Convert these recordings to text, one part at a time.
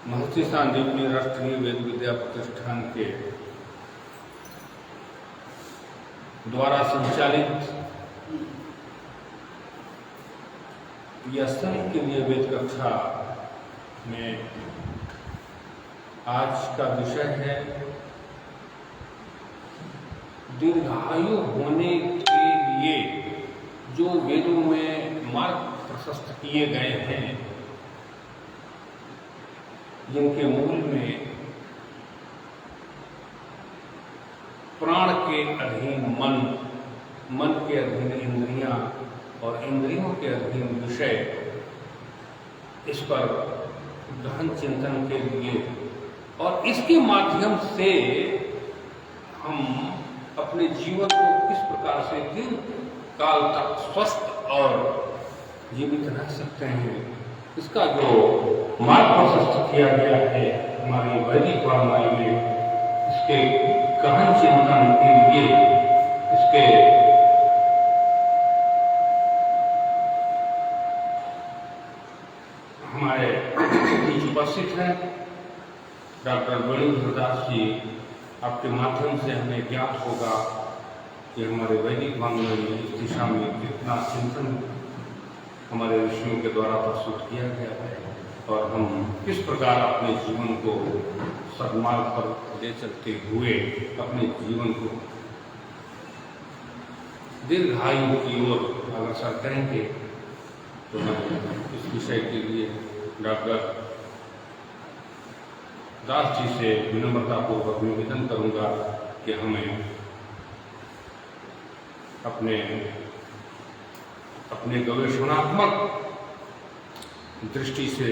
महर्षि सांदीपनि राष्ट्रीय वेद विद्या प्रतिष्ठान के द्वारा संचालित यह सभी के लिए वेद कक्षा में आज का विषय है दीर्घायु होने के लिए जो वेदों में मार्ग प्रशस्त किए गए हैं, जिनके मूल में प्राण के अधीन मन के अधीन इंद्रियां और इंद्रियों के अधीन विषय, इस पर गहन चिंतन के लिए और इसके माध्यम से हम अपने जीवन को किस प्रकार से दीर्घ काल तक स्वस्थ और जीवित रह सकते हैं, इसका जो मार्ग प्रशस्त किया गया है हमारी वैदिक वाङ्मय में, इसके गहन चिंतन के लिए इसके हमारे बीच उपस्थित हैं डॉक्टर वेणुधर दास जी। आपके माध्यम से हमें ज्ञात होगा कि हमारे वैदिक वाङ्मय में इस दिशा में कितना चिंतन हमारे ऋषियों के द्वारा प्रस्तुत किया गया है और हम किस प्रकार अपने जीवन को सद्मार्ग पर ले चलते हुए अपने जीवन को दीर्घायु की ओर अग्रसर करेंगे। तो मैं इस विषय के लिए डॉक्टर दास जी से विनम्रतापूर्वक निवेदन करूंगा कि हमें अपने गवेषणात्मक दृष्टि से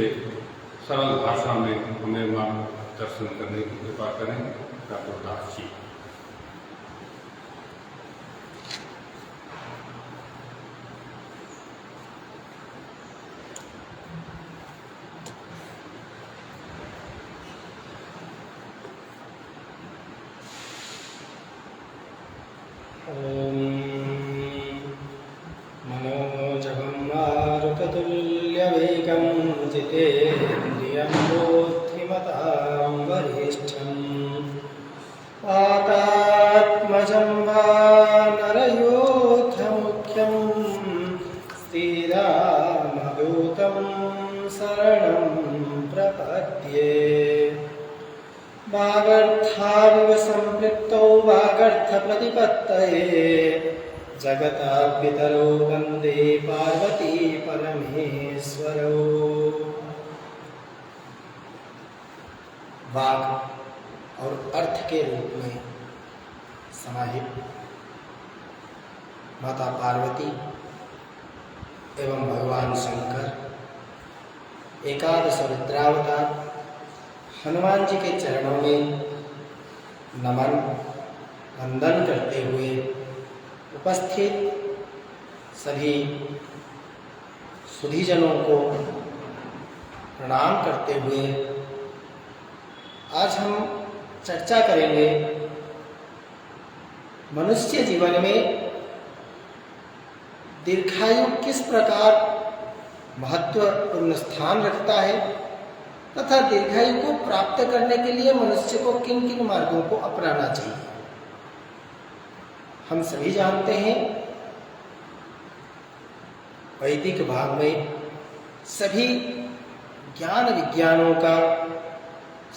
सरल भाषा में हमें मार्गदर्शन करने की कृपा करें। डॉक्टर दास जी। मनोजगम्मारुततुल्यवेगं जितेन्द्रियं बुद्धिमतां वरिष्ठं पातात्मजं वानरयोधमुख्यं श्रीरामदूतं शरणं प्रपद्ये। वागर्थाविव सम्पृक्तौ वागर्थप्रतिपत्तये जगतापितरौ वन्दे पार्वती परमेश्वरौ। वाग और अर्थ के रूप में समाहित माता पार्वती एवं भगवान शंकर एकादश रुद्रावतार हनुमान जी के चरणों में नमन वंदन करते हुए उपस्थित सभी सुधीजनों को प्रणाम करते हुए आज हम चर्चा करेंगे मनुष्य जीवन में दीर्घायु किस प्रकार महत्वपूर्ण स्थान रखता है तथा दीर्घायु को प्राप्त करने के लिए मनुष्य को किन किन मार्गों को अपनाना चाहिए। हम सभी जानते हैं वैदिक भाग में सभी ज्ञान विज्ञानों का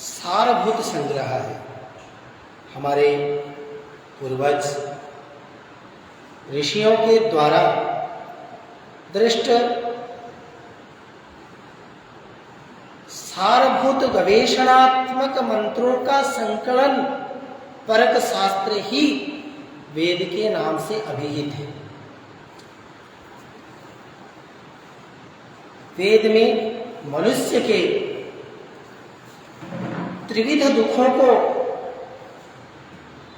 सारभूत संग्रह है। हमारे पूर्वज ऋषियों के द्वारा दृष्ट सारभूत गवेषणात्मक मंत्रों का संकलन परक शास्त्र ही वेद के नाम से अभिहित है। वेद में मनुष्य के त्रिविध दुखों को,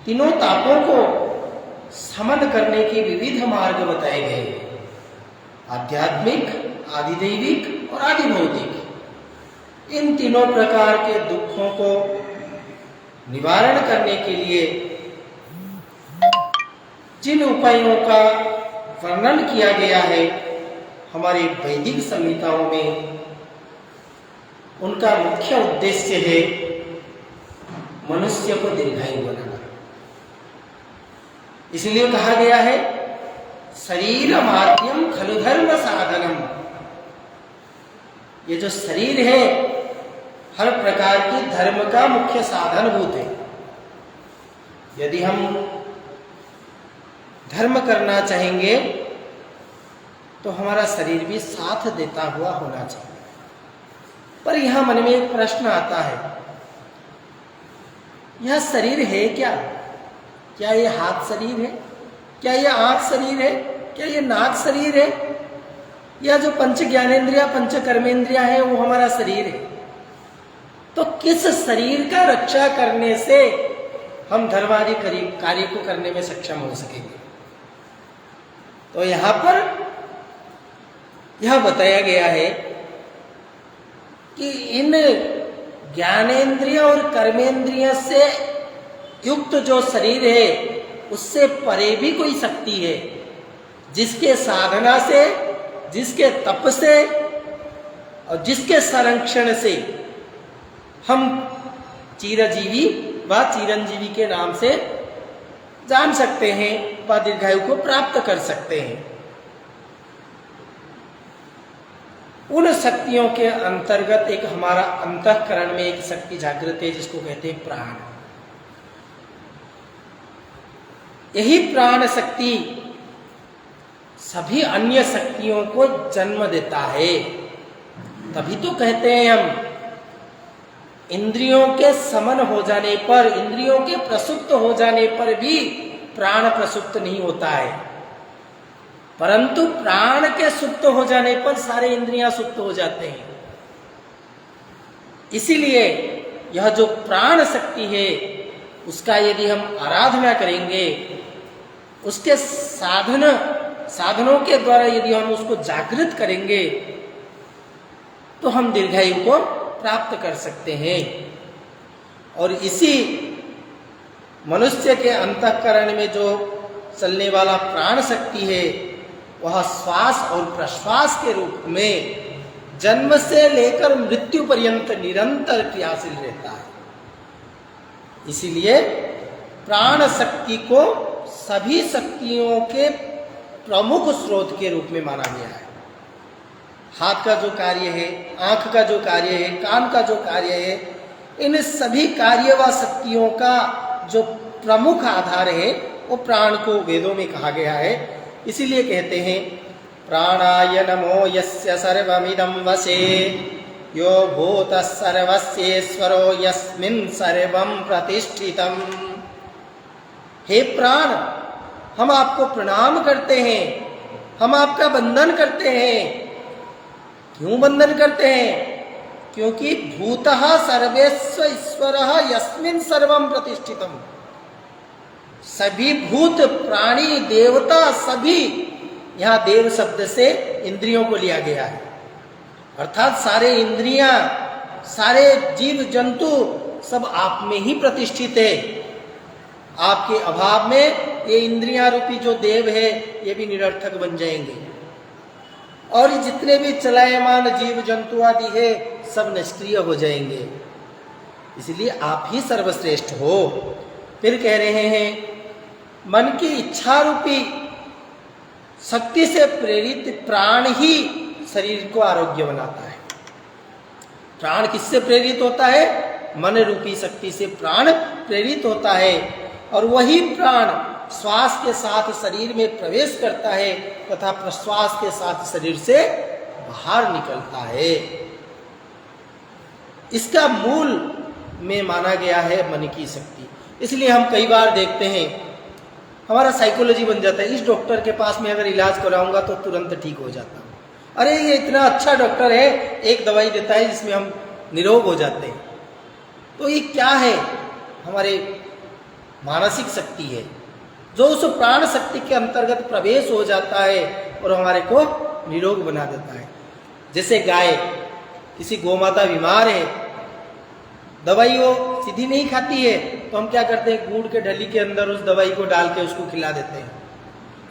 तीनों तापों को समन करने के विविध मार्ग बताए गए, आध्यात्मिक, आदिदैविक और आदिभौतिक। इन तीनों प्रकार के दुखों को निवारण करने के लिए जिन उपायों का वर्णन किया गया है हमारी वैदिक संहिताओं में, उनका मुख्य उद्देश्य है मनुष्य को दीर्घायु बनाना। इसलिए कहा गया है शरीर माध्यम खलु धर्म साधनम। ये जो शरीर है हर प्रकार की धर्म का मुख्य साधनभूत है। यदि हम धर्म करना चाहेंगे तो हमारा शरीर भी साथ देता हुआ होना चाहिए। पर यहां मन में एक प्रश्न आता है, यह शरीर है क्या? क्या ये हाथ शरीर है? क्या ये आंख शरीर है? क्या ये नाक शरीर है? या जो पंच ज्ञानेन्द्रिया पंच कर्मेंद्रिया है वो हमारा शरीर है? तो किस शरीर का रक्षा करने से हम धर्मादि कार्य को करने में सक्षम हो सकेंगे? तो यहां पर यह बताया गया है कि इन ज्ञानेन्द्रिय और कर्मेंद्रिय से युक्त जो शरीर है उससे परे भी कोई शक्ति है, जिसके साधना से, जिसके तप से और जिसके संरक्षण से हम चिरजीवी व चिरंजीवी के नाम से जान सकते हैं व दीर्घायु को प्राप्त कर सकते हैं। उन शक्तियों के अंतर्गत एक हमारा अंतःकरण में एक शक्ति जागृत है जिसको कहते हैं प्राण। यही प्राण शक्ति सभी अन्य शक्तियों को जन्म देता है। तभी तो कहते हैं हम इंद्रियों के समन हो जाने पर, इंद्रियों के प्रसुप्त हो जाने पर भी प्राण प्रसुप्त नहीं होता है, परंतु प्राण के सुप्त हो जाने पर सारे इंद्रियां सुप्त हो जाते हैं। इसीलिए यह जो प्राण शक्ति है उसका यदि हम आराधना करेंगे, उसके साधनों के द्वारा यदि हम उसको जागृत करेंगे तो हम दीर्घायु को प्राप्त कर सकते हैं। और इसी मनुष्य के अंतःकरण में जो चलने वाला प्राण शक्ति है वह श्वास और प्रश्वास के रूप में जन्म से लेकर मृत्यु पर्यंत निरंतर क्रियाशील रहता है। इसीलिए प्राण शक्ति को सभी शक्तियों के प्रमुख स्रोत के रूप में माना गया है। हाथ का जो कार्य है, आंख का जो कार्य है, कान का जो कार्य है, इन सभी कार्य व शक्तियों का जो प्रमुख आधार है वो प्राण को वेदों में कहा गया है। इसीलिए कहते हैं प्राणाय नमो यस्य सर्वमिदं वशे यो भूतः सर्वस्येश्वरो यस्मिन् सर्वं प्रतिष्ठितम्। हे प्राण, हम आपको प्रणाम करते हैं, हम आपका वंदन करते हैं। क्यों वंदन करते हैं? क्योंकि भूतः सर्वेश्व ईश्वरः यस्मिन् सर्वं प्रतिष्ठितम्। सभी भूत, प्राणी, देवता सभी, यहाँ देव शब्द से इंद्रियों को लिया गया है, अर्थात सारे इंद्रियां, सारे जीव जंतु सब आप में ही प्रतिष्ठित है। आपके अभाव में ये इंद्रियां रूपी जो देव है ये भी निरर्थक बन जाएंगे और जितने भी चलायमान जीव जंतु आदि है सब निष्क्रिय हो जाएंगे। इसलिए आप ही सर्वश्रेष्ठ हो। फिर कह रहे हैं मन की इच्छा रूपी शक्ति से प्रेरित प्राण ही शरीर को आरोग्य बनाता है। प्राण किससे प्रेरित होता है? मन रूपी शक्ति से प्राण प्रेरित होता है और वही प्राण श्वास के साथ शरीर में प्रवेश करता है तथा प्रश्वास के साथ शरीर से बाहर निकलता है। इसका मूल में माना गया है मन की शक्ति। इसलिए हम कई बार देखते हैं हमारा साइकोलॉजी बन जाता है, इस डॉक्टर के पास में अगर इलाज कराऊंगा तो तुरंत ठीक हो जाता हूँ। अरे ये इतना अच्छा डॉक्टर है, एक दवाई देता है जिसमें हम निरोग हो जाते हैं। तो ये क्या है? हमारे मानसिक शक्ति है जो उस प्राण शक्ति के अंतर्गत प्रवेश हो जाता है और हमारे को निरोग बना देता है। जैसे गाय, किसी गौमाता बीमार है, दवाई वो सीधी नहीं खाती है तो हम क्या करते हैं, गुड़ के ढली के अंदर उस दवाई को डाल के उसको खिला देते हैं।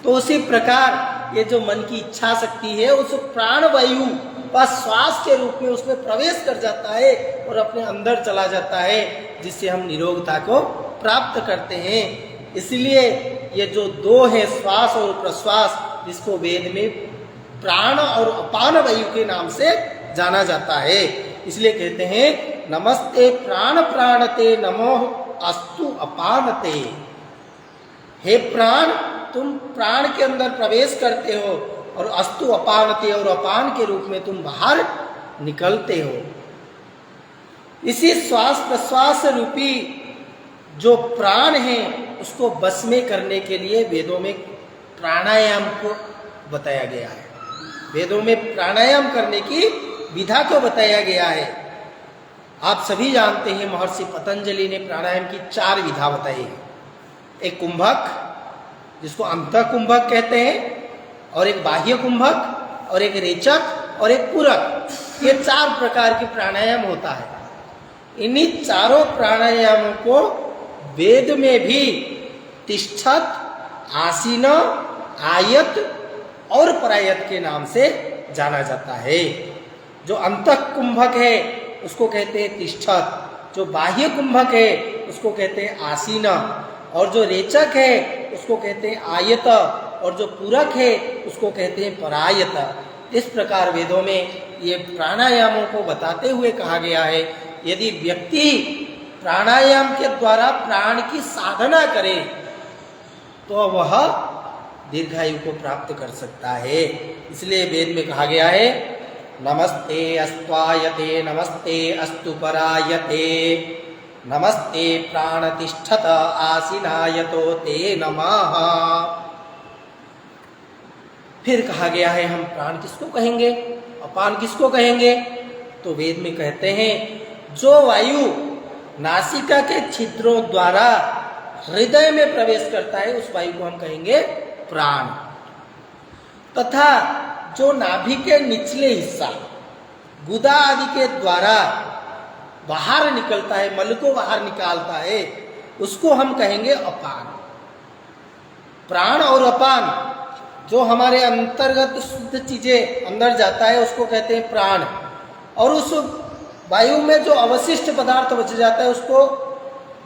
तो उसी प्रकार ये जो मन की इच्छा शक्ति है उस प्राण वायु व श्वास के रूप में उसमें प्रवेश कर जाता है और अपने अंदर चला जाता है, जिससे हम निरोगता को प्राप्त करते हैं। इसलिए ये जो दो है, श्वास और प्रश्वास, जिसको वेद में प्राण और अपान वायु के नाम से जाना जाता है। इसलिए कहते हैं नमस्ते प्राण प्राणते नमो अस्तु अपानते। हे प्राण, तुम प्राण के अंदर प्रवेश करते हो और अस्तु अपानते, और अपान के रूप में तुम बाहर निकलते हो। इसी श्वास प्रश्वास रूपी जो प्राण है उसको बस में करने के लिए वेदों में प्राणायाम को बताया गया है। वेदों में प्राणायाम करने की विधा को बताया गया है। आप सभी जानते हैं महर्षि पतंजलि ने प्राणायाम की 4 विधा बताई है। एक कुंभक, जिसको अंतः कुंभक कहते हैं, और एक बाह्य कुंभक, और एक रेचक, और एक पूरक। ये 4 प्रकार के प्राणायाम होता है। इन्हीं चारों प्राणायामों को वेद में भी तिष्ठत, आसीन, आयत और परायत के नाम से जाना जाता है। जो अंतः कुंभक है उसको कहते हैं तिष्ठत, जो बाह्य कुंभक है उसको कहते हैं आसीन, और जो रेचक है उसको कहते हैं आयत, और जो पूरक है उसको कहते हैं परायत। इस प्रकार वेदों में ये प्राणायामों को बताते हुए कहा गया है, यदि व्यक्ति प्राणायाम के द्वारा प्राण की साधना करे तो वह दीर्घायु को प्राप्त कर सकता है। इसलिए वेद में कहा गया है नमस्ते अस्त्वायते नमस्ते अस्तु परायते नमस्ते प्राणतिष्ठत आसीनायतो ते नमः। फिर कहा गया है हम प्राण किसको कहेंगे, अपान किसको कहेंगे? तो वेद में कहते हैं जो वायु नासिका के छिद्रों द्वारा हृदय में प्रवेश करता है उस वायु को हम कहेंगे प्राण, तथा जो नाभि के निचले हिस्सा गुदा आदि के द्वारा बाहर निकलता है, मल को बाहर निकालता है, उसको हम कहेंगे अपान। प्राण और अपान, जो हमारे अंतर्गत शुद्ध चीजें अंदर जाता है उसको कहते हैं प्राण, और उस वायु में जो अवशिष्ट पदार्थ बच जाता है उसको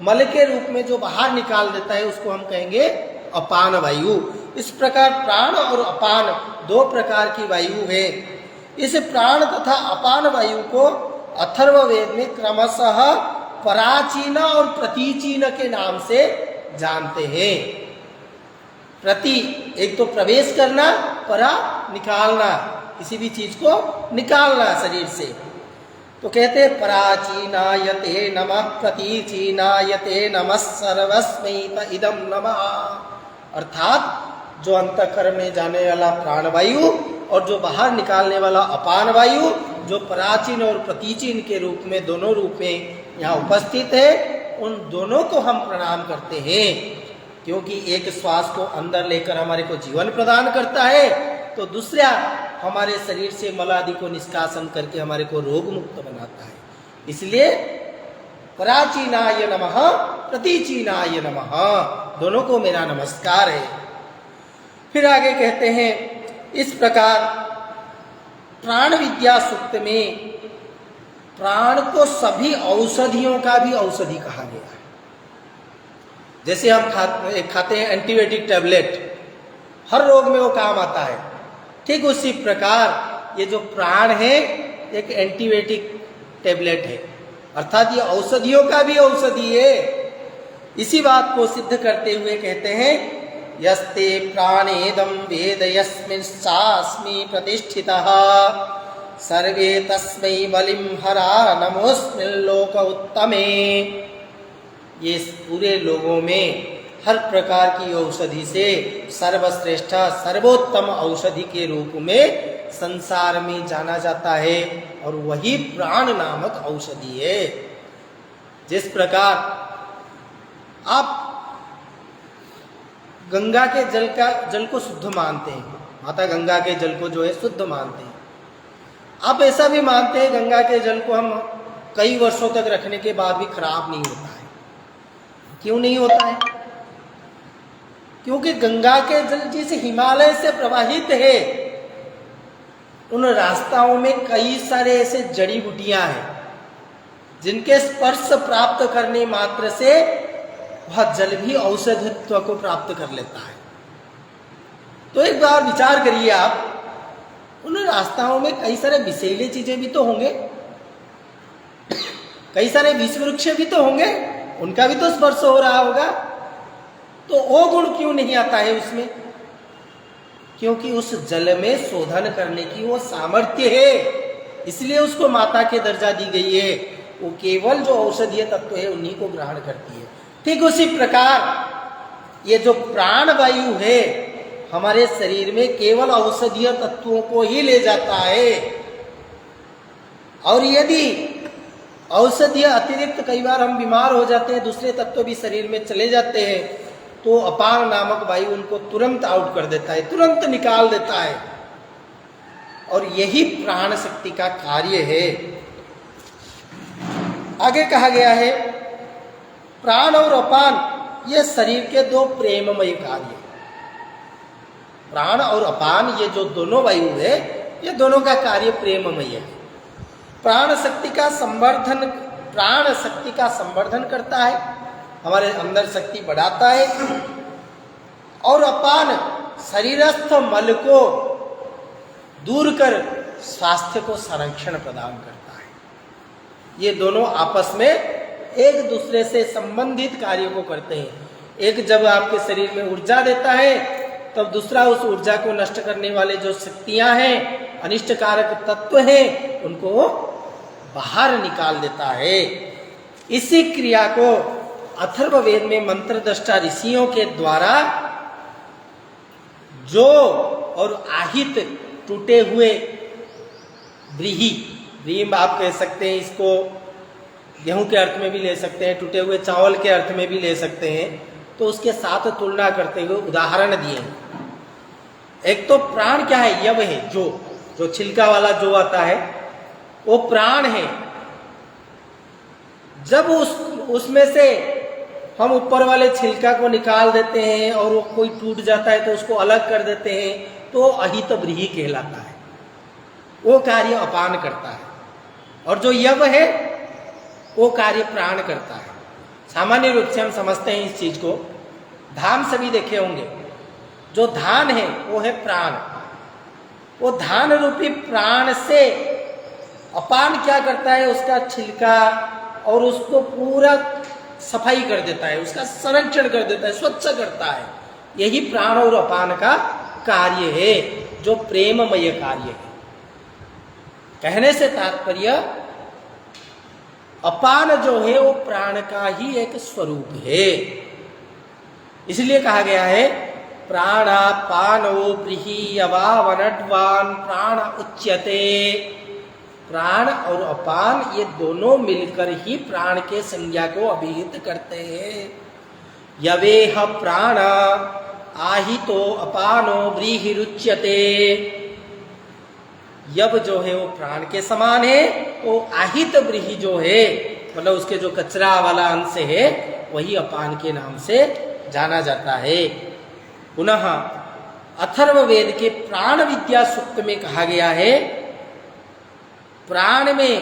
मल के रूप में जो बाहर निकाल देता है उसको हम कहेंगे अपान वायु। इस प्रकार प्राण और अपान 2 प्रकार की वायु है। इस प्राण तथा अपान वायु को अथर्ववेद में क्रमशः पराचीन और प्रतीचीन के नाम से जानते हैं। प्रति एक तो प्रवेश करना, परा निकालना, किसी भी चीज को निकालना शरीर से। तो कहते हैं पराचीनायते नमः प्रतीचीनायते नमः सर्वस्मै इदं नमः। अर्थात जो अंतःकरण में जाने वाला प्राणवायु और जो बाहर निकालने वाला अपान वायु, जो प्राचीन और प्रतीचीन के रूप में, दोनों रूप में यहाँ उपस्थित है, उन दोनों को हम प्रणाम करते हैं। क्योंकि एक श्वास को अंदर लेकर हमारे को जीवन प्रदान करता है, तो दूसरा हमारे शरीर से मल आदि को निष्कासन करके हमारे को रोग मुक्त बनाता है। इसलिए पराचीनाय नमः प्रतीचीनाय नमः, दोनों को मेरा नमस्कार है। फिर आगे कहते हैं इस प्रकार प्राण विद्या सूक्त में प्राण को सभी औषधियों का भी औषधि कहा गया है। जैसे हम खाते हैं एंटीबायोटिक टैबलेट, हर रोग में वो काम आता है, ठीक उसी प्रकार ये जो प्राण है एक एंटीबायोटिक टैबलेट है, अर्थात ये औषधियों का भी औषधि है। इसी बात को सिद्ध करते हुए कहते हैं यस्ते प्राणेदं वेद यस्मिन्सास्मि प्रतिष्ठितः सर्वे तस्मै बलिं हरा नमोऽस्मिन् लोक उत्तमे। ये पूरे लोगों में हर प्रकार की औषधि से सर्वश्रेष्ठ सर्वोत्तम औषधि के रूप में संसार में जाना जाता है, और वही प्राण नामक औषधि है। जिस प्रकार आप गंगा के जल को शुद्ध मानते हैं, माता गंगा के जल को जो है शुद्ध मानते हैं, आप ऐसा भी मानते हैं गंगा के जल को हम कई वर्षों तक रखने के बाद भी खराब नहीं होता है। क्यों नहीं होता है? क्योंकि गंगा के जल जिस हिमालय से प्रवाहित है, उन रास्ताओं में कई सारे ऐसे जड़ी बूटियां हैं जिनके स्पर्श प्राप्त करने मात्र से वह जल भी औषधत्व को प्राप्त कर लेता है। तो एक बार विचार करिए आप, उन रास्ताओं में कई सारे विषैले चीजें भी तो होंगे, कई सारे विष वृक्ष भी तो होंगे, उनका भी तो स्पर्श हो रहा होगा। तो वो गुण क्यों नहीं आता है उसमें? क्योंकि उस जल में शोधन करने की वो सामर्थ्य है, इसलिए उसको माता के दर्जा दी गई है। वो केवल जो औषधीय तत्व है उन्हीं को ग्रहण करती है। ठीक उसी प्रकार ये जो प्राण वायु है हमारे शरीर में केवल औषधीय तत्वों को ही ले जाता है, और यदि औषधीय अतिरिक्त कई बार हम बीमार हो जाते हैं, दूसरे तत्व भी शरीर में चले जाते हैं, तो अपान नामक वायु उनको तुरंत आउट कर देता है, तुरंत निकाल देता है। और यही प्राण शक्ति का कार्य है। आगे कहा गया है प्राण और अपान ये शरीर के दो प्रेममय कार्य। प्राण और अपान ये जो दोनों वायु है, ये दोनों का कार्य प्रेममय है। प्राण शक्ति का संवर्धन करता है, हमारे अंदर शक्ति बढ़ाता है, और अपान शरीरस्थ मल को दूर कर स्वास्थ्य को संरक्षण प्रदान करता है। ये दोनों आपस में एक दूसरे से संबंधित कार्यों को करते हैं। एक जब आपके शरीर में ऊर्जा देता है, तब दूसरा उस ऊर्जा को नष्ट करने वाले जो शक्तियां हैं, अनिष्टकारक तत्व हैं, उनको बाहर निकाल देता है। इसी क्रिया को अथर्ववेद में मंत्र दृष्टा ऋषियों के द्वारा जो और आहित टूटे हुए व्रीहि आप कह सकते हैं, इसको गेहूं के अर्थ में भी ले सकते हैं, टूटे हुए चावल के अर्थ में भी ले सकते हैं। तो उसके साथ तुलना करते हुए उदाहरण दिए। एक तो प्राण क्या है? यव है, जो छिलका वाला जो आता है वो प्राण है। जब उसमें से हम ऊपर वाले छिलका को निकाल देते हैं और वो कोई टूट जाता है तो उसको अलग कर देते हैं, तो अहित व्रीहि कहलाता है। वो कार्य अपान करता है। और जो यव है वो कार्य प्राण करता है। सामान्य रूप से हम समझते हैं इस चीज को, धान सभी देखे होंगे। जो धान है वो है प्राण। वो धान रूपी प्राण से अपान क्या करता है? उसका छिलका और उसको पूरा सफाई कर देता है, उसका संरक्षण कर देता है, स्वच्छ करता है। यही प्राण और अपान का कार्य है, जो प्रेममय कार्य है। कहने से तात्पर्य अपान जो है वो प्राण का ही एक स्वरूप है। इसलिए कहा गया है प्राणापानो व्रीहि अवावनड्वान प्राण उच्यते। प्राण और अपान ये दोनों मिलकर ही प्राण के संज्ञा को अभिहित करते हैं। यवेह प्राण आहितो अपानो व्रीहिरुच्यते। यव जो है वो प्राण के समान है, वो आहित व्रीहि जो है मतलब उसके जो कचरा वाला अंश है वही अपान के नाम से जाना जाता है। पुनः अथर्ववेद के प्राण विद्या सूक्त में कहा गया है प्राण में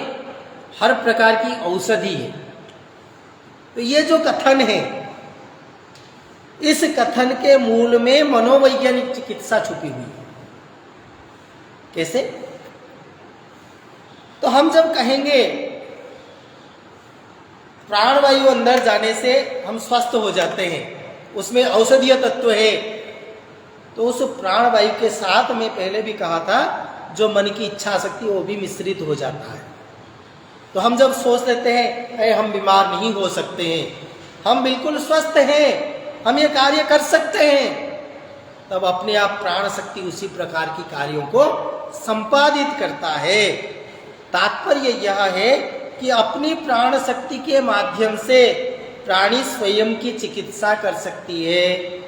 हर प्रकार की औषधि है। तो ये जो कथन है, इस कथन के मूल में मनोवैज्ञानिक चिकित्सा छुपी हुई है। कैसे? तो हम जब कहेंगे प्राणवायु अंदर जाने से हम स्वस्थ हो जाते हैं, उसमें औषधीय तत्व है, तो उस प्राणवायु के साथ में पहले भी कहा था जो मन की इच्छा शक्ति वो भी मिश्रित हो जाता है। तो हम जब सोच लेते हैं हम बीमार नहीं हो सकते हैं, हम बिल्कुल स्वस्थ हैं, हम ये कार्य कर सकते हैं, तब अपने आप प्राण शक्ति उसी प्रकार की कार्यों को संपादित करता है। तात्पर्य यह है कि अपनी प्राण शक्ति के माध्यम से प्राणी स्वयं की चिकित्सा कर सकती है।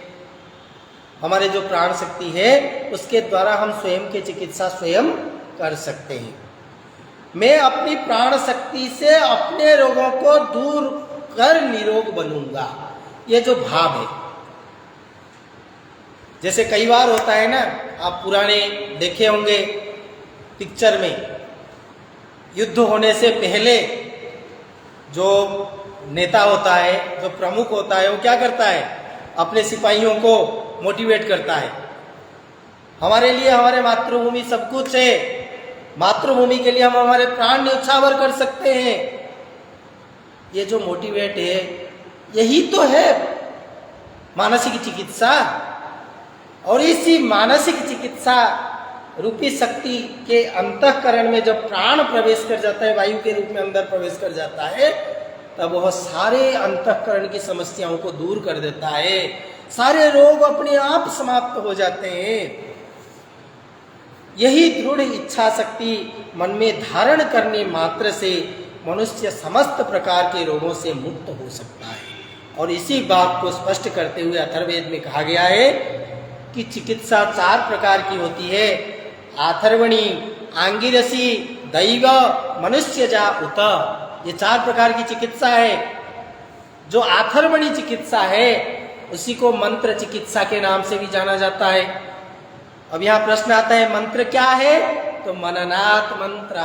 हमारे जो प्राण शक्ति है उसके द्वारा हम स्वयं की चिकित्सा स्वयं कर सकते हैं। मैं अपनी प्राण शक्ति से अपने रोगों को दूर कर निरोग बनूंगा, ये जो भाव है जैसे कई बार होता है ना, आप पुराने देखे होंगे पिक्चर में, युद्ध होने से पहले जो नेता होता है, जो प्रमुख होता है, वो क्या करता है? अपने सिपाहियों को मोटिवेट करता है। हमारे लिए हमारे मातृभूमि सब कुछ है, मातृभूमि के लिए हम हमारे प्राण न्यौछावर कर सकते हैं। ये जो मोटिवेट है, यही तो है मानसिक चिकित्सा। और इसी मानसिक चिकित्सा रूपी शक्ति के अंतःकरण में जब प्राण प्रवेश कर जाता है, वायु के रूप में अंदर प्रवेश कर जाता है, तब वह सारे अंतःकरण की समस्याओं को दूर कर देता है। सारे रोग अपने आप समाप्त हो जाते हैं। यही दृढ़ इच्छा शक्ति मन में धारण करने मात्र से मनुष्य समस्त प्रकार के रोगों से मुक्त हो सकता है। और इसी बात को स्पष्ट करते हुए अथर्ववेद में कहा गया है कि चिकित्सा 4 प्रकार की होती है। आथर्वणी, आंगिरसी, दैव, मनुष्यजा उत, ये 4 प्रकार की चिकित्सा है। जो आथर्वणी चिकित्सा है उसी को मंत्र चिकित्सा के नाम से भी जाना जाता है। अब यहाँ प्रश्न आता है, मंत्र क्या है? तो मननात् मंत्र,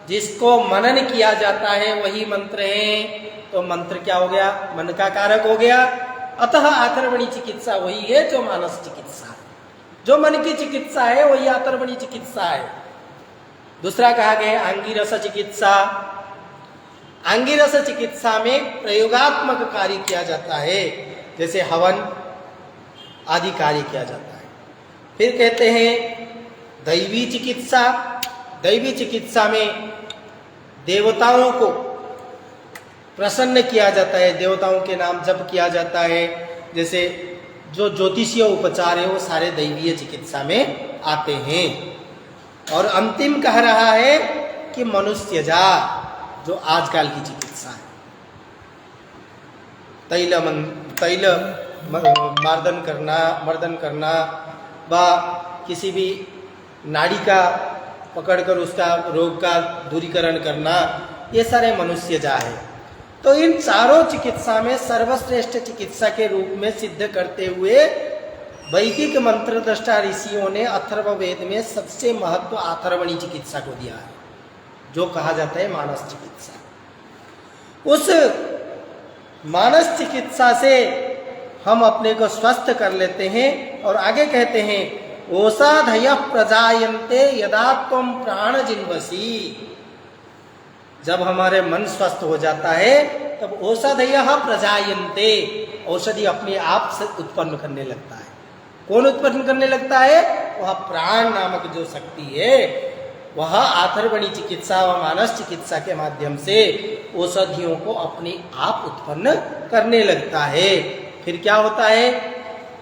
जिसको मनन किया जाता है वही मंत्र है। तो मंत्र क्या हो गया? मन का कारक हो गया। अतः आथर्वणी चिकित्सा वही है जो मानस चिकित्सा है। जो मन की चिकित्सा है वही आथर्वणी चिकित्सा है। दूसरा कहा गया आंगिरस चिकित्सा। आंगिरस चिकित्सा में प्रयोगात्मक कार्य किया जाता है, जैसे हवन आदि कार्य किया जाता है। फिर कहते हैं दैवी चिकित्सा। दैवी चिकित्सा में देवताओं को प्रसन्न किया जाता है, देवताओं के नाम जप किया जाता है। जैसे जो ज्योतिषीय उपचार है वो सारे दैवीय चिकित्सा में आते हैं। और अंतिम कह रहा है कि मनुष्यजा, जो आजकल की चिकित्सा है, तैल मर्दन करना व किसी भी नाड़ी का पकड़कर उसका रोग का दूरीकरण करना, ये सारे मनुष्यजा है। तो इन चारों चिकित्सा में सर्वश्रेष्ठ चिकित्सा के रूप में सिद्ध करते हुए वैदिक मंत्र दृष्टा ऋषियों ने अथर्ववेद में सबसे महत्व आथर्वणी चिकित्सा को दिया है, जो कहा जाता है मानस चिकित्सा। उस मानस चिकित्सा से हम अपने को स्वस्थ कर लेते हैं। और आगे कहते हैं ओषधय प्रजायन्ते यदा त्वं प्राण जिन्वसी। जब हमारे मन स्वस्थ हो जाता है तब औषधय प्रजायन्ते, औषधि अपने आप से उत्पन्न करने लगता है। कौन उत्पन्न करने लगता है? वह प्राण नामक जो शक्ति है, वह आथर्वणी चिकित्सा व मानस चिकित्सा के माध्यम से औषधियों को अपने आप उत्पन्न करने लगता है। फिर क्या होता है?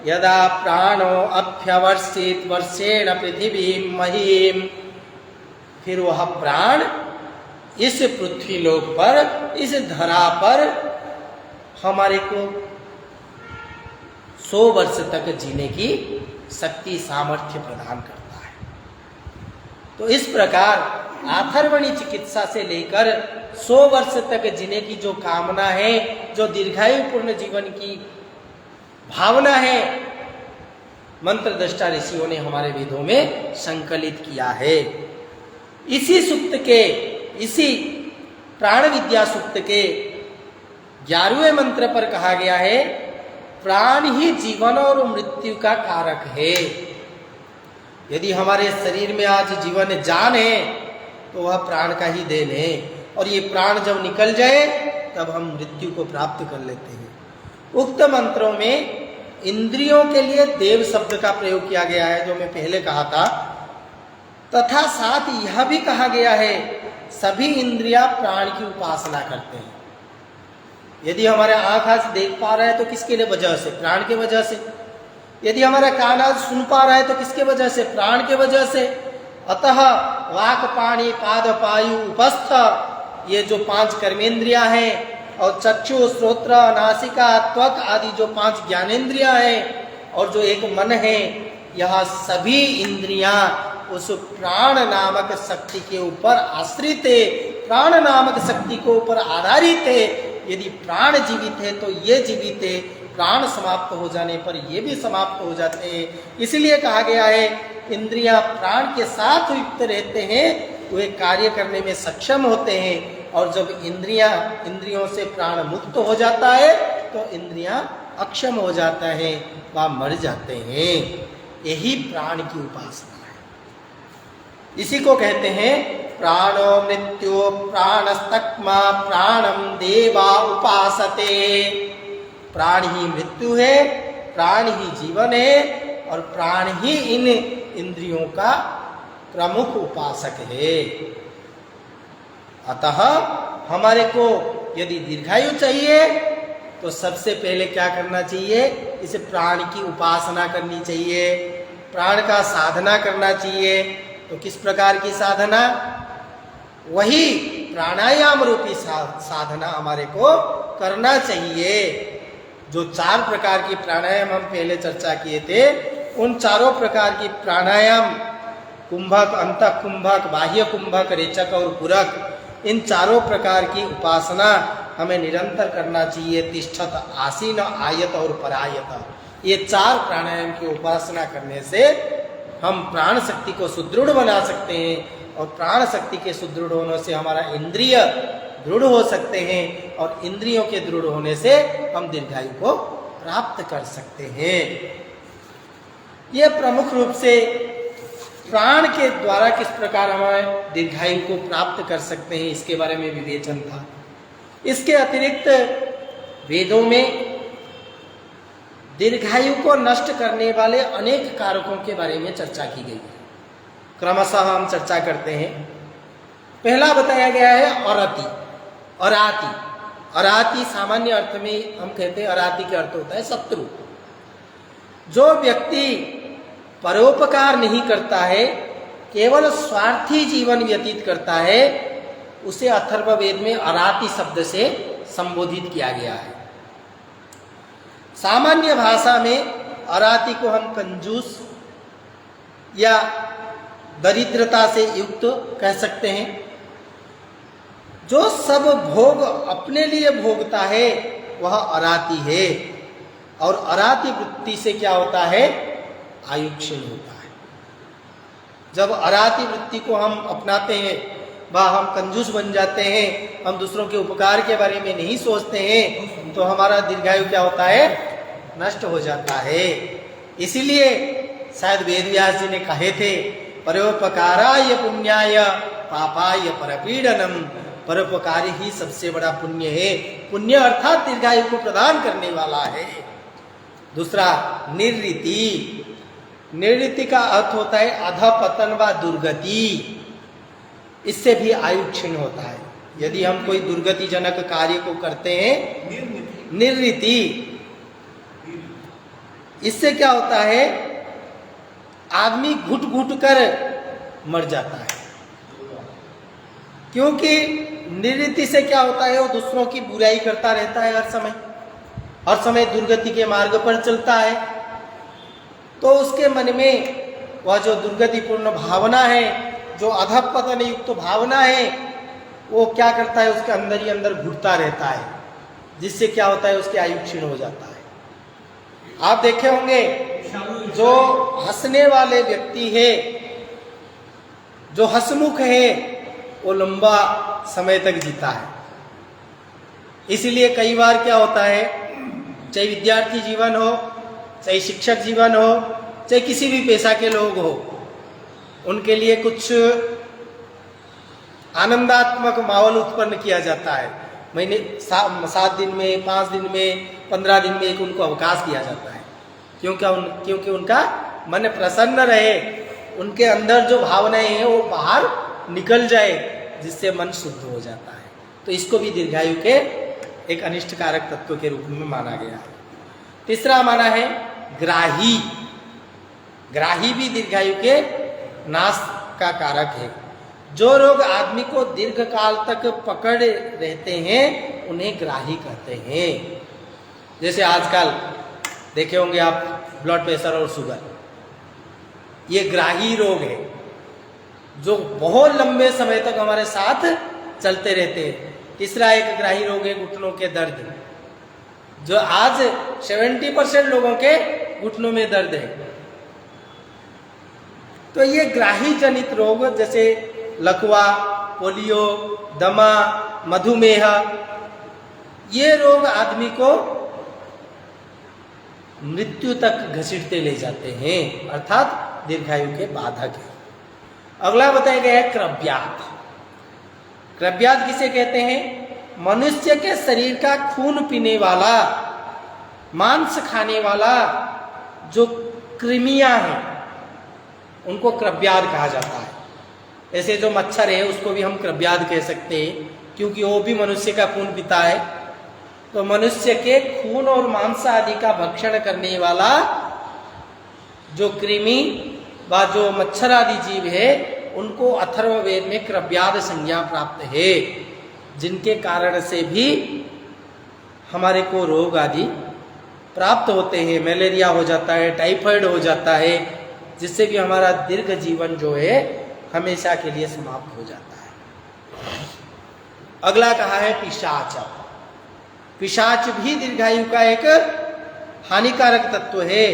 यदा प्राणो अभ्यवर्षित वर्षेण पृथ्वी महीम, फिर वह प्राण इस पृथ्वी लोक पर, इस धरा पर हमारे को 100 वर्ष तक जीने की शक्ति सामर्थ्य प्रदान करता है। तो इस प्रकार आथर्वणी चिकित्सा से लेकर 100 वर्ष तक जीने की जो कामना है, जो दीर्घायुपूर्ण जीवन की भावना है, मंत्र दृष्टा ऋषियों ने हमारे वेदों में संकलित किया है। इसी सूक्त के, इसी प्राण विद्या सूक्त के 11वें मंत्र पर कहा गया है प्राण ही जीवन और मृत्यु का कारक है। यदि हमारे शरीर में आज जीवन जान है तो वह प्राण का ही देन है। और ये प्राण जब निकल जाए तब हम मृत्यु को प्राप्त कर लेते हैं। उक्त मंत्रों में इंद्रियों के लिए देव शब्द का प्रयोग किया गया है, जो मैं पहले कहा था, तथा साथ यह भी कहा गया है सभी इंद्रियां प्राण की उपासना करते हैं। यदि हमारा आँख आज देख पा रहा है तो किसके लिए वजह से? प्राण के वजह से। यदि हमारा कान आज सुन पा रहा है तो किसके वजह से? प्राण के वजह से। अतः वाक पाणी पाद पायु उपस्थ, ये जो 5 कर्मेंद्रियां हैं, और चक्षु श्रोत्र नासिका त्वक आदि जो 5 ज्ञानेंद्रियां हैं, और जो एक मन है, यह सभी इंद्रियां उस प्राण नामक शक्ति के ऊपर आश्रित है, प्राण नामक शक्ति के ऊपर आधारित है। यदि प्राण जीवित है तो ये जीवित है, प्राण समाप्त हो जाने पर ये भी समाप्त हो जाते हैं। इसलिए कहा गया है इंद्रियां प्राण के साथ युक्त रहते हैं, वे कार्य करने में सक्षम होते हैं। और जब इंद्रियों से प्राण मुक्त हो जाता है तो इंद्रियां अक्षम हो जाता है, वह मर जाते हैं। यही प्राण की उपासना है। इसी को कहते हैं प्राणो मृत्यु प्राणस्तक्मा प्राणम देवा उपासते। प्राण ही मृत्यु है, प्राण ही जीवन है, और प्राण ही इन इंद्रियों का प्रमुख उपासक है। अतः हमारे को यदि दीर्घायु चाहिए तो सबसे पहले क्या करना चाहिए? इस प्राण की उपासना करनी चाहिए, प्राण का साधना करना चाहिए। तो किस प्रकार की साधना? वही प्राणायाम रूपी साधना हमारे को करना चाहिए। जो 4 प्रकार की प्राणायाम हम पहले चर्चा किए थे, उन चारों प्रकार की प्राणायाम, कुंभक, अंतः कुंभक, बाह्य कुंभक, रेचक और पूरक, इन चारों प्रकार की उपासना हमें निरंतर करना चाहिए। तिष्ठत, आसीन, आयत और परायत, ये 4 प्राणायाम की उपासना करने से हम प्राण शक्ति को सुदृढ़ बना सकते हैं, और प्राण शक्ति के सुदृढ़ होने से हमारा इंद्रिय दृढ़ हो सकते हैं, और इंद्रियों के दृढ़ होने से हम दीर्घायु को प्राप्त कर सकते हैं। यह प्रमुख रूप से प्राण के द्वारा किस प्रकार हमारे दीर्घायु को प्राप्त कर सकते हैं, इसके बारे में विवेचन था। इसके अतिरिक्त वेदों में दीर्घायु को नष्ट करने वाले अनेक कारकों के बारे में चर्चा की गई है। क्रमशः हम चर्चा करते हैं। पहला बताया गया है अरति, अराति। अराति सामान्य अर्थ में हम कहते हैं, अराति का अर्थ होता है शत्रु। जो व्यक्ति परोपकार नहीं करता है, केवल स्वार्थी जीवन व्यतीत करता है, उसे अथर्ववेद में अराति शब्द से संबोधित किया गया है। सामान्य भाषा में अराति को हम कंजूस या दरिद्रता से युक्त कह सकते हैं। जो सब भोग अपने लिए भोगता है वह अराति है, और अराति वृत्ति से क्या होता है? आयु क्षीण होता है। जब अराति वृत्ति को हम अपनाते हैं, वह हम कंजूस बन जाते हैं, हम दूसरों के उपकार के बारे में नहीं सोचते हैं, तो हमारा दीर्घायु क्या होता है? नष्ट हो जाता है। इसीलिए शायद वेदव्यास जी ने कहे थे, परोपकाराय पुण्याय पापाय परपीडनम। परोपकारी ही सबसे बड़ा पुण्य है। पुण्य अर्थात दीर्घायु को प्रदान करने वाला है। दूसरा निर्ऋति। निर्ऋति का अर्थ होता है अधपतन व दुर्गति। इससे भी आयु क्षीण होता है। यदि हम कोई दुर्गतिजनक कार्य को करते हैं, निर्ऋति, इससे क्या होता है? आदमी घुट घुट कर मर जाता है। क्योंकि निर्ऋति से क्या होता है? वो दूसरों की बुराई करता रहता है, हर समय दुर्गति के मार्ग पर चलता है। तो उसके मन में वह जो दुर्गतिपूर्ण भावना है, जो अधपतन युक्त भावना है, वो क्या करता है? उसके अंदर ही अंदर घुटता रहता है, जिससे क्या होता है? उसकी आयु क्षीण हो जाता है। आप देखे होंगे, जो हंसने वाले व्यक्ति है, जो हंसमुख है, वो लंबा समय तक जीता है। इसीलिए कई बार क्या होता है, चाहे विद्यार्थी जीवन हो, चाहे शिक्षक जीवन हो, चाहे किसी भी पेशा के लोग हो, उनके लिए कुछ आनंदात्मक माहौल उत्पन्न किया जाता है। महीने 7 दिन में, 5 दिन में, 15 दिन में एक उनको अवकाश दिया जाता है। क्योंकि उनका मन प्रसन्न रहे, उनके अंदर जो भावनाएं हैं वो बाहर निकल जाए, जिससे मन शुद्ध हो जाता है। तो इसको भी दीर्घायु के एक अनिष्टकारक तत्व के रूप में माना गया है। तीसरा माना है ग्राही। ग्राही भी दीर्घायु के नाश का कारक है। जो रोग आदमी को दीर्घ काल तक पकड़ रहते हैं, उन्हें ग्राही कहते हैं। जैसे आजकल देखे होंगे आप, ब्लड प्रेशर और शुगर, ये ग्राही रोग है, जो बहुत लंबे समय तक हमारे साथ चलते रहते हैं। तीसरा एक ग्राही रोग है घुटनों के दर्द, जो आज 70% लोगों के घुटनों में दर्द है। तो ये ग्राही जनित रोग जैसे लकवा, पोलियो, दमा, मधुमेह, ये रोग आदमी को मृत्यु तक घसीटते ले जाते हैं, अर्थात दीर्घायु के बाधक है। अगला बताया गया है क्रव्याध। क्रव्याध किसे कहते हैं? मनुष्य के शरीर का खून पीने वाला, मांस खाने वाला जो कृमियां हैं उनको क्रव्याध कहा जाता है। ऐसे जो मच्छर है उसको भी हम क्रव्याध कह सकते हैं, क्योंकि वो भी मनुष्य का खून पीता है। तो मनुष्य के खून और मांस आदि का भक्षण करने वाला जो कृमि व जो मच्छर आदि जीव है उनको अथर्ववेद में क्रव्याध संज्ञा प्राप्त है, जिनके कारण से भी हमारे को रोग आदि प्राप्त होते हैं। मलेरिया हो जाता है, टाइफाइड हो जाता है, जिससे भी हमारा दीर्घ जीवन जो है हमेशा के लिए समाप्त हो जाता है। अगला कहा है पिशाच। पिशाच भी दीर्घायु का एक हानिकारक तत्व है।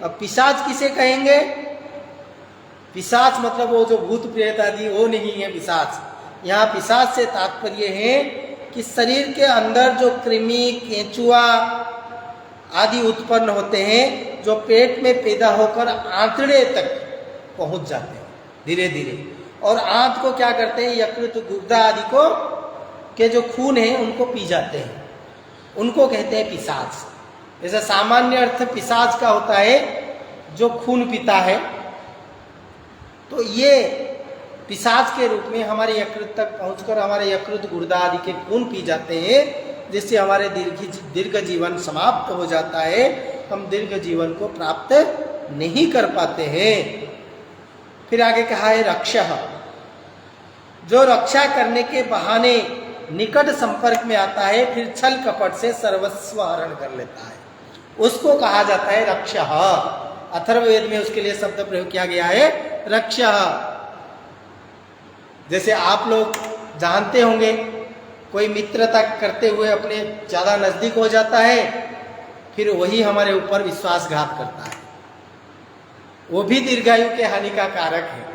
अब पिशाच किसे कहेंगे? पिशाच मतलब वो जो भूत प्रेत आदि वो नहीं है पिशाच। यहाँ पिशाच से तात्पर्य है कि शरीर के अंदर जो कृमि, केंचुआ आदि उत्पन्न होते हैं, जो पेट में पैदा होकर आंतड़े तक पहुंच जाते हैं धीरे धीरे, और आंत को क्या करते हैं, यकृत, गुर्दा आदि को के जो खून है उनको पी जाते हैं, उनको कहते हैं पिशाच। जैसे सामान्य अर्थ पिशाच का होता है जो खून पीता है, तो ये पिशाच के रूप में हमारे यकृत तक पहुंचकर हमारे यकृत, गुर्दा आदि के खून पी जाते हैं, जिससे हमारे दीर्घ जीवन समाप्त हो जाता है। हम दीर्घ जीवन को प्राप्त नहीं कर पाते हैं। फिर आगे कहा है रक्षः। जो रक्षा करने के बहाने निकट संपर्क में आता है, फिर छल कपट से सर्वस्व हरण कर लेता है, उसको कहा जाता है रक्षः। अथर्ववेद में उसके लिए शब्द प्रयोग किया गया है रक्षः। जैसे आप लोग जानते होंगे, कोई मित्रता करते हुए अपने ज्यादा नजदीक हो जाता है, फिर वही हमारे ऊपर विश्वासघात करता है, वो भी दीर्घायु के हानि का कारक है।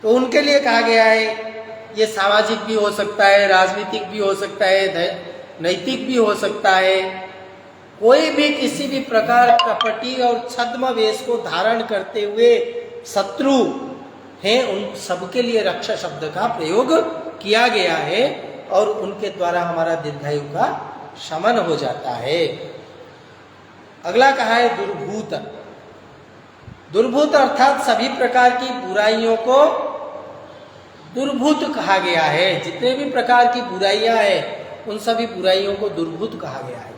तो उनके लिए कहा गया है, ये सामाजिक भी हो सकता है, राजनीतिक भी हो सकता है, नैतिक भी हो सकता है। कोई भी किसी भी प्रकार कपटी और छद्म वेश को धारण करते हुए शत्रु हैं, उन सबके लिए रक्षा शब्द का प्रयोग किया गया है, और उनके द्वारा हमारा दीर्घायु का शमन हो जाता है। अगला कहा है दुर्भूत। दुर्भूत अर्थात सभी प्रकार की बुराइयों को दुर्भूत कहा गया है। जितने भी प्रकार की बुराइयां हैं उन सभी बुराइयों को दुर्भूत कहा गया है।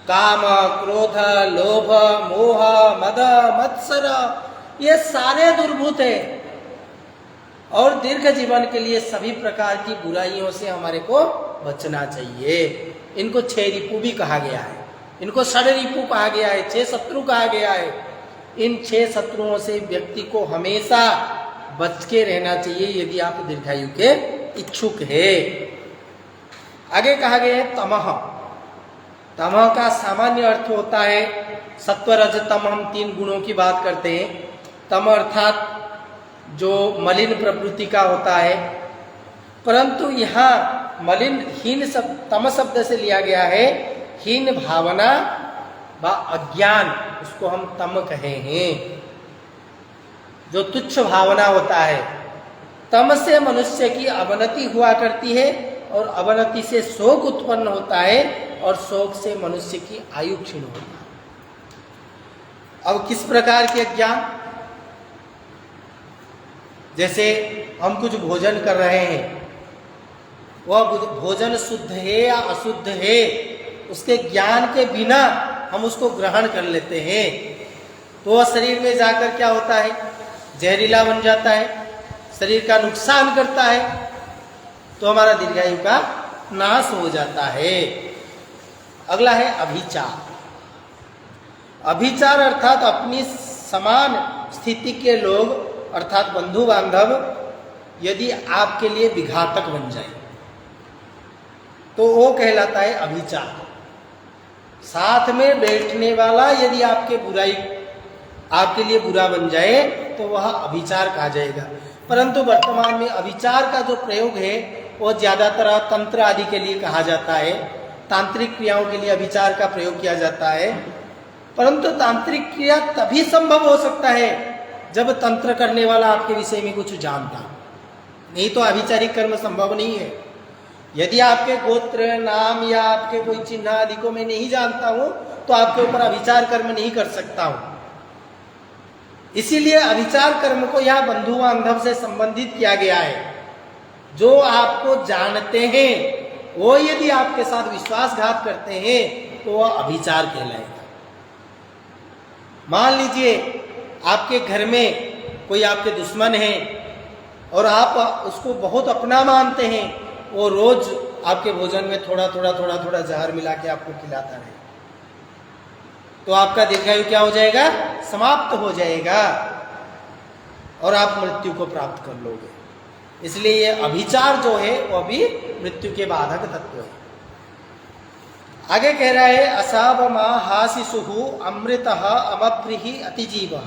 काम, क्रोध, लोभ, मोह, मद, मत्सर, ये सारे दुर्भूत हैं, और दीर्घ जीवन के लिए सभी प्रकार की बुराइयों से हमारे को बचना चाहिए। इनको 6 रिपु भी कहा गया है, इनको षड रिपु कहा गया है, 6 शत्रु कहा गया है। इन 6 शत्रुओं से व्यक्ति को हमेशा बच के रहना चाहिए यदि आप दीर्घायु के इच्छुक है। आगे कहा गया है तमः। तमः का सामान्य अर्थ होता है सत्व, रज, तम। हम 3 गुणों की बात करते हैं। तम अर्थात जो मलिन प्रवृत्ति का होता है, परंतु यहाँ मलिन हीन शब्द तम शब्द से लिया गया है। हीन भावना व अज्ञान, उसको हम तम कहे हैं। जो तुच्छ भावना होता है, तम से मनुष्य की अवनति हुआ करती है, और अवनति से शोक उत्पन्न होता है, और शोक से मनुष्य की आयु क्षीण होती है। अब किस प्रकार के अज्ञान? जैसे हम कुछ भोजन कर रहे हैं, वह भोजन शुद्ध है या अशुद्ध है, उसके ज्ञान के बिना हम उसको ग्रहण कर लेते हैं, तो वह शरीर में जाकर क्या होता है, जहरीला बन जाता है, शरीर का नुकसान करता है, तो हमारा दीर्घायु का नाश हो जाता है। अगला है अभिचार। अभिचार अर्थात अपनी समान स्थिति के लोग अर्थात बंधु बांधव यदि आपके लिए विघातक बन जाए तो वो कहलाता है अभिचार। साथ में बैठने वाला यदि आपके लिए बुरा बन जाए तो वह अभिचार कहा जाएगा। परंतु वर्तमान में अभिचार का जो प्रयोग है वो ज्यादातर तंत्र आदि के लिए कहा जाता है, तांत्रिक क्रियाओं के लिए अभिचार का प्रयोग किया जाता है। परंतु तांत्रिक क्रिया तभी संभव हो सकता है जब तंत्र करने वाला आपके विषय में कुछ जानता, नहीं तो अभिचारिक कर्म संभव नहीं है। यदि आपके गोत्र नाम या आपके कोई चिन्ह आदि को मैं नहीं जानता हूं तो आपके ऊपर अभिचार कर्म नहीं कर सकता हूं। इसीलिए अभिचार कर्म को यहाँ बंधु बांधव से संबंधित किया गया है। जो आपको जानते हैं वो यदि आपके साथ विश्वासघात करते हैं तो वह अभिचार कहलाएगा। मान लीजिए आपके घर में कोई आपके दुश्मन है और आप उसको बहुत अपना मानते हैं, वो रोज आपके भोजन में थोड़ा थोड़ा जहर मिला के आपको खिलाता रहे, तो आपका दीर्घायु क्या हो जाएगा? समाप्त हो जाएगा और आप मृत्यु को प्राप्त कर लोगे। इसलिए ये अभिचार जो है वो भी मृत्यु के बाधक तत्व है। आगे कह रहा है असावमा हासिसुहु अमृतः अमप्रिहि अतिजीवः।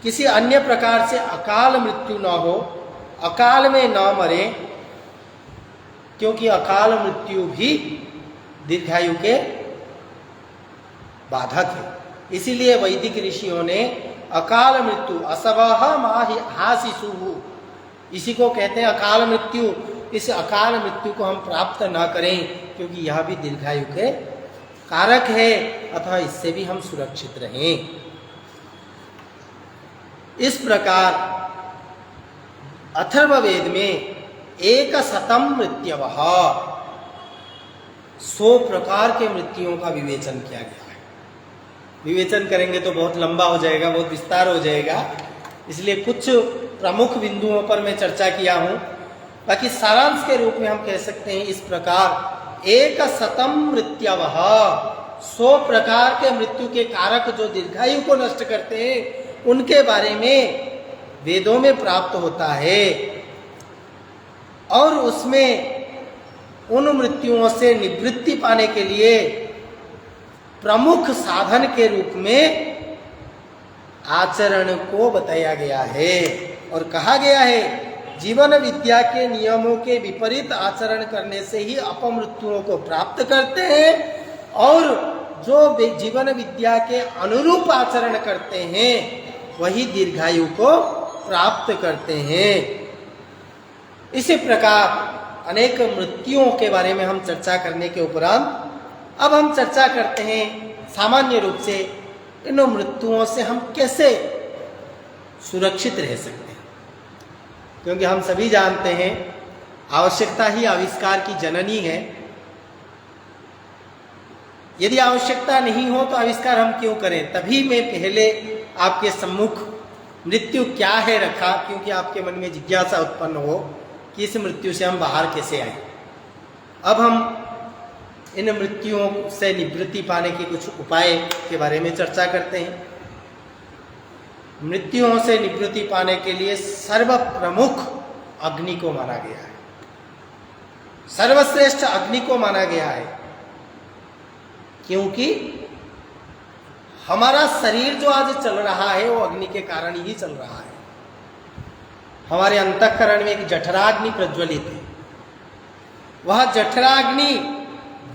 किसी अन्य प्रकार से अकाल मृत्यु न हो, अकाल में न मरे, क्योंकि अकाल मृत्यु भी दीर्घायु के बाधक है। इसीलिए वैदिक ऋषियों ने अकाल मृत्यु असवह हासिसुहु, इसी को कहते हैं अकाल मृत्यु। इस अकाल मृत्यु को हम प्राप्त न करें क्योंकि यह भी दीर्घायु के कारक है, अतः इससे भी हम सुरक्षित रहें। इस प्रकार अथर्ववेद में 100 मृत्यवः 100 प्रकार के मृत्युओं का विवेचन किया गया है। विवेचन करेंगे तो बहुत लंबा हो जाएगा, बहुत विस्तार हो जाएगा, इसलिए कुछ प्रमुख बिंदुओं पर मैं चर्चा किया हूं। बाकी सारांश के रूप में हम कह सकते हैं इस प्रकार 100 मृत्यवः 100 प्रकार के मृत्यु के कारक जो दीर्घायु को नष्ट करते हैं उनके बारे में वेदों में प्राप्त होता है, और उसमें उन मृत्युओं से निवृत्ति पाने के लिए प्रमुख साधन के रूप में आचरण को बताया गया है। और कहा गया है जीवन विद्या के नियमों के विपरीत आचरण करने से ही अपमृत्युओं को प्राप्त करते हैं, और जो जीवन विद्या के अनुरूप आचरण करते हैं वही दीर्घायु को प्राप्त करते हैं। इसी प्रकार अनेक मृत्युओं के बारे में हम चर्चा करने के उपरांत अब हम चर्चा करते हैं सामान्य रूप से इन मृत्युओं से हम कैसे सुरक्षित रह सकते हैं। क्योंकि हम सभी जानते हैं आवश्यकता ही आविष्कार की जननी है। यदि आवश्यकता नहीं हो तो आविष्कार हम क्यों करें? तभी मैं पहले आपके सम्मुख मृत्यु क्या है रखा, क्योंकि आपके मन में जिज्ञासा उत्पन्न हो कि इस मृत्यु से हम बाहर कैसे आए। अब हम इन मृत्युओं से निवृत्ति पाने के कुछ उपाय के बारे में चर्चा करते हैं। मृत्युओं से निवृत्ति पाने के लिए सर्वप्रमुख अग्नि को माना गया है, सर्वश्रेष्ठ अग्नि को माना गया है, क्योंकि हमारा शरीर जो आज चल रहा है वो अग्नि के कारण ही चल रहा है। हमारे अंतःकरण में एक जठराग्नि प्रज्वलित है। वह जठराग्नि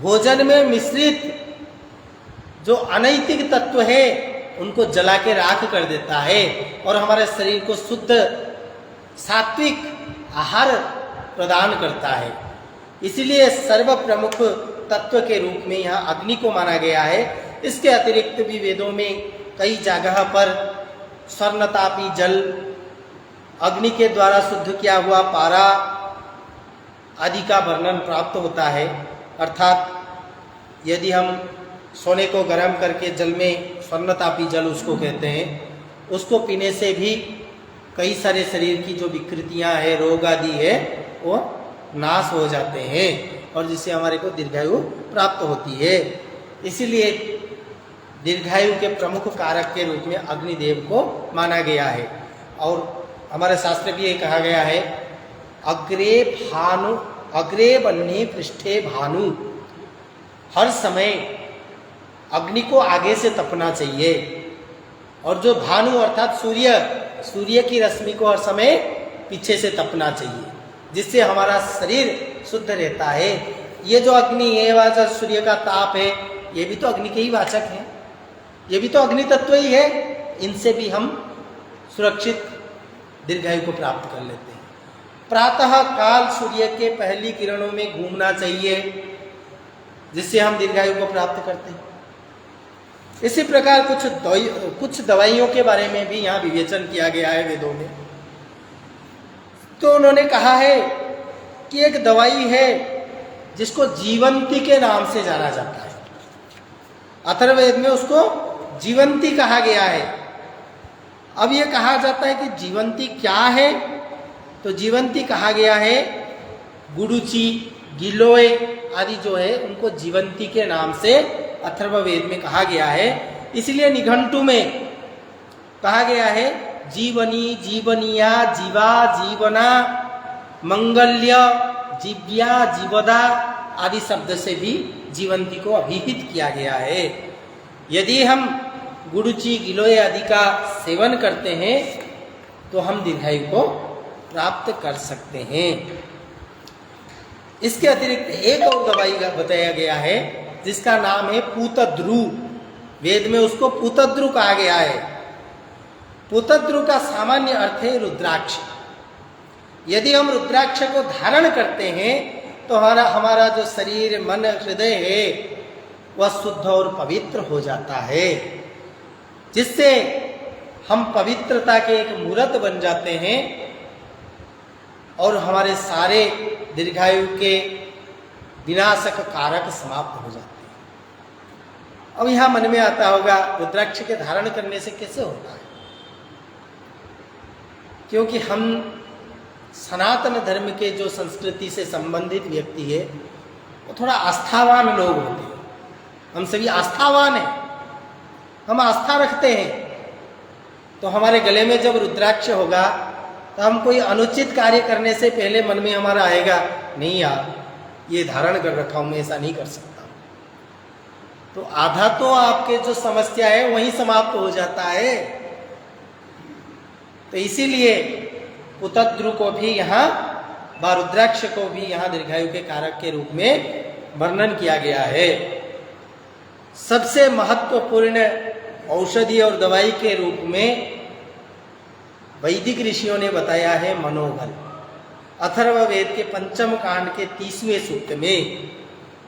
भोजन में मिश्रित जो अनैतिक तत्व है उनको जला के राख कर देता है और हमारे शरीर को शुद्ध सात्विक आहार प्रदान करता है। इसलिए सर्व प्रमुख तत्व के रूप में यहाँ अग्नि को माना गया है। इसके अतिरिक्त भी वेदों में कई जगह पर स्वर्णतापी जल, अग्नि के द्वारा शुद्ध किया हुआ पारा आदि का वर्णन प्राप्त होता है। अर्थात यदि हम सोने को गर्म करके जल में, स्वर्णतापी जल उसको कहते हैं, उसको पीने से भी कई सारे शरीर की जो विकृतियां हैं, रोग आदि है, वो नाश हो जाते हैं और जिससे हमारे को दीर्घायु प्राप्त होती है। इसीलिए दीर्घायु के प्रमुख कारक के रूप में अग्निदेव को माना गया है। और हमारे शास्त्र भी ये कहा गया है अग्रे बन्ही पृष्ठे भानु, हर समय अग्नि को आगे से तपना चाहिए, और जो भानु अर्थात सूर्य की रश्मि को हर समय पीछे से तपना चाहिए, जिससे हमारा शरीर शुद्ध रहता है। ये जो अग्नि है व जो सूर्य का ताप है, ये भी तो अग्नि के ही वाचक हैं, ये भी तो अग्नि तत्व ही है। इनसे भी हम सुरक्षित दीर्घायु को प्राप्त कर लेते हैं। प्रातः काल सूर्य के पहली किरणों में घूमना चाहिए, जिससे हम दीर्घायु को प्राप्त करते हैं। इसी प्रकार कुछ दवाइयों के बारे में भी यहाँ विवेचन किया गया है वेदों में। तो उन्होंने कहा है कि एक दवाई है जिसको जीवंती के नाम से जाना जाता है। अथर्ववेद में उसको जीवंती कहा गया है। अब ये कहा जाता है कि जीवंती क्या है, तो जीवंती कहा गया है गुडुचि, गिलोय आदि जो है उनको जीवंती के नाम से अथर्ववेद में कहा गया है। इसलिए निघंटु में कहा गया है जीवनी, जीवनिया, जीवा, जीवना, मंगल्य, जीव्या, जीवदा आदि शब्द से भी जीवंती को अभिहित किया गया है। यदि हम गुडुचि, गिलोय आदि का सेवन करते हैं तो हम दीर्घायु को प्राप्त कर सकते हैं। इसके अतिरिक्त एक और दवाई का बताया गया है जिसका नाम है पूतद्रु। वेद में उसको पूतद्रु कहा गया है। पूतद्रु का सामान्य अर्थ है रुद्राक्ष। यदि हम रुद्राक्ष को धारण करते हैं तो हमारा जो शरीर, मन, हृदय है वह शुद्ध और पवित्र हो जाता है, जिससे हम पवित्रता के एक मूर्त बन जाते हैं और हमारे सारे दीर्घायु के विनाशक कारक समाप्त हो जाते हैं। अब यहाँ मन में आता होगा रुद्राक्ष के धारण करने से कैसे होता है? क्योंकि हम सनातन धर्म के जो संस्कृति से संबंधित व्यक्ति है वो थोड़ा आस्थावान लोग होते हैं। हम सभी आस्थावान हैं, हम आस्था रखते हैं। तो हमारे गले में जब रुद्राक्ष होगा तो हम कोई अनुचित कार्य करने से पहले मन में हमारा आएगा, नहीं यार ये धारण कर रखा हूं, मैं ऐसा नहीं कर सकता। तो आधा तो आपके जो समस्या है वहीं समाप्त हो जाता है। तो इसीलिए पूतद्रु को भी यहाँ व रुद्राक्ष को भी यहाँ दीर्घायु के कारक के रूप में वर्णन किया गया है। सबसे महत्वपूर्ण औषधि और दवाई के रूप में वैदिक ऋषियों ने बताया है मनोबल। अथर्ववेद के पंचम कांड के 30वें सूक्त में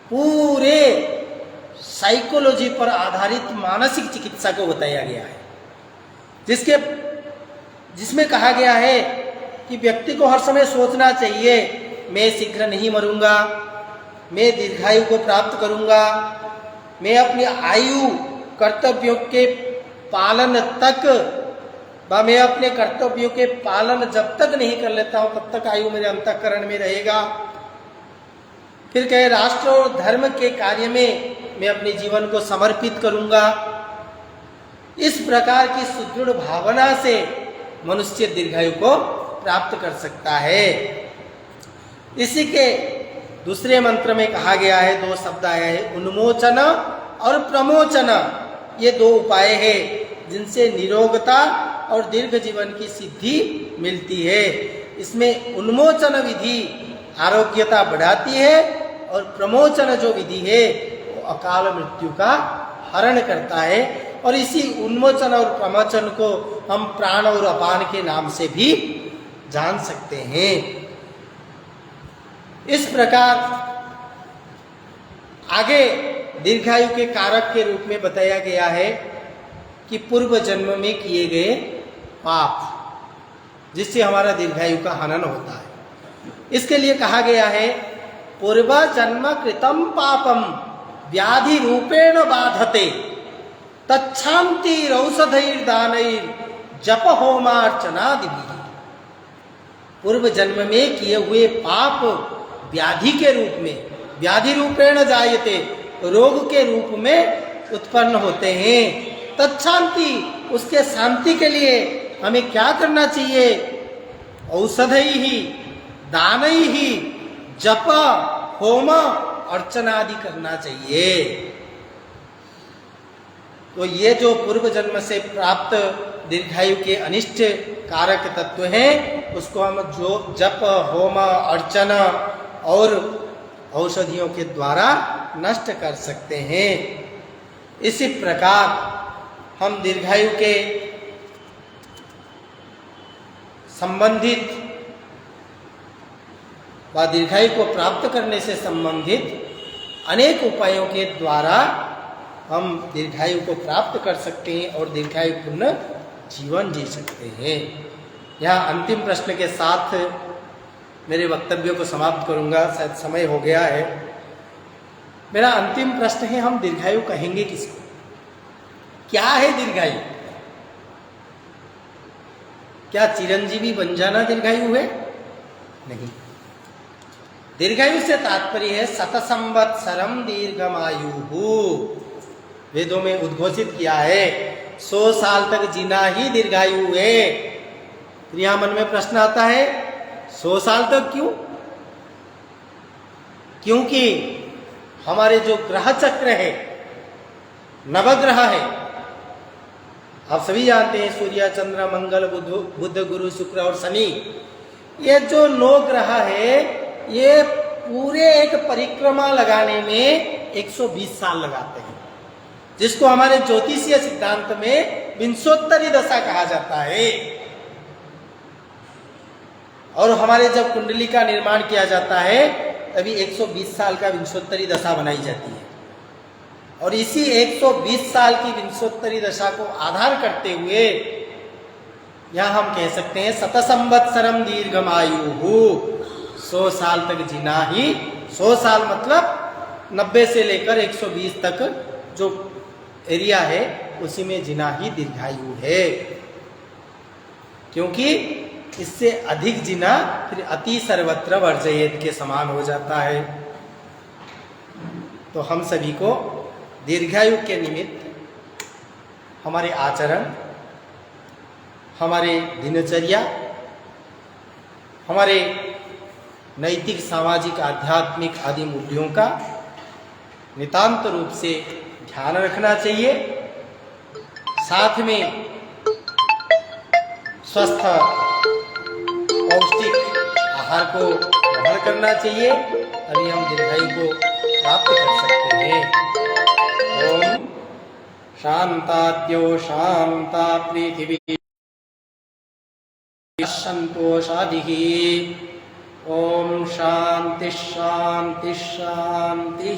पूरे साइकोलॉजी पर आधारित मानसिक चिकित्सा को बताया गया है, जिसमें कहा गया है कि व्यक्ति को हर समय सोचना चाहिए मैं शीघ्र नहीं मरूंगा, मैं दीर्घायु को प्राप्त करूंगा, मैं अपनी आयु कर्तव्यों के पालन तक मैं अपने कर्तव्यों के पालन जब तक नहीं कर लेता हूं तब तक आयु मेरे अंतःकरण में रहेगा। फिर कहे राष्ट्र और धर्म के कार्य में मैं अपने जीवन को समर्पित करूंगा। इस प्रकार की सुदृढ़ भावना से मनुष्य दीर्घायु को प्राप्त कर सकता है। इसी के दूसरे मंत्र में कहा गया है, 2 शब्द आया है, उन्मोचन और प्रमोचन। ये 2 उपाय है जिनसे निरोगता और दीर्घ जीवन की सिद्धि मिलती है। इसमें उन्मोचन विधि आरोग्यता बढ़ाती है और प्रमोचन जो विधि है वो अकाल मृत्यु का हरण करता है। और इसी उन्मोचन और प्रमोचन को हम प्राण और अपान के नाम से भी जान सकते हैं। इस प्रकार आगे दीर्घायु के कारक के रूप में बताया गया है कि पूर्व जन्म में किए गए पाप, जिससे हमारा दीर्घायु का हनन होता है। इसके लिए कहा गया है पूर्व जन्म कृतम पापम व्याधि रूपेण बाधते तच्छांतिर औषधैर दानैर जप होमार्चनादि। पूर्व जन्म में किए हुए पाप व्याधि के रूप में, व्याधि रूपेण जायते, रोग के रूप में उत्पन्न होते हैं। तच्छांति, उसके शांति के लिए हमें क्या करना चाहिए? औषधि ही, दान ही, जप, होम अर्चना आदि करना चाहिए। तो ये जो पूर्व जन्म से प्राप्त दीर्घायु के अनिष्ट कारक तत्व हैं, उसको हम जो जप, होम, अर्चना और औषधियों के द्वारा नष्ट कर सकते हैं। इसी प्रकार हम दीर्घायु के संबंधित व दीर्घायु को प्राप्त करने से संबंधित अनेक उपायों के द्वारा हम दीर्घायु को प्राप्त कर सकते हैं और दीर्घायुपूर्ण जीवन जी सकते हैं। यहाँ अंतिम प्रश्न के साथ मेरे वक्तव्य को समाप्त करूंगा, शायद समय हो गया है। मेरा अंतिम प्रश्न है, हम दीर्घायु कहेंगे किसको? क्या है दीर्घायु? क्या चिरंजीवी बन जाना दीर्घायु है? नहीं। दीर्घायु से तात्पर्य है शत संवत्सरम दीर्घमायु। वेदों में उद्घोषित किया है 100 साल तक जीना ही दीर्घायु है। यहाँ मन में प्रश्न आता है 100 साल तक क्यों? क्योंकि हमारे जो ग्रह चक्र है, नवग्रह है, आप सभी जानते हैं, सूर्य, चंद्र, मंगल, बुध, गुरु, शुक्र और शनि, ये जो 9 ग्रह है, ये पूरे एक परिक्रमा लगाने में 120 साल लगाते हैं, जिसको हमारे ज्योतिषीय सिद्धांत में विंशोत्तरी दशा कहा जाता है। और हमारे जब कुंडली का निर्माण किया जाता है तभी 120 साल का विंशोत्तरी दशा बनाई जाती है। और इसी 120 साल की विंशोत्तरी दशा को आधार करते हुए यहां हम कह सकते हैं शत संवत्सरम दीर्घमायु। 100 साल तक जीना ही, 100 साल मतलब 90 से लेकर 120 तक जो एरिया है उसी में जीना ही दीर्घायु है। क्योंकि इससे अधिक जीना फिर अति सर्वत्र वर्जयेत के समान हो जाता है। तो हम सभी को दीर्घायु के निमित्त हमारे आचरण, हमारे दिनचर्या, हमारे नैतिक, सामाजिक, आध्यात्मिक आदि मूल्यों का नितांत रूप से ध्यान रखना चाहिए। साथ में स्वस्थ पौष्टिक आहार को ग्रहण करना चाहिए, तभी हम दीर्घायु को प्राप्त कर सकते हैं। ओम शांताद्यो शांता पृथिवी संतोषादिः। ओम शांति शांति शांति।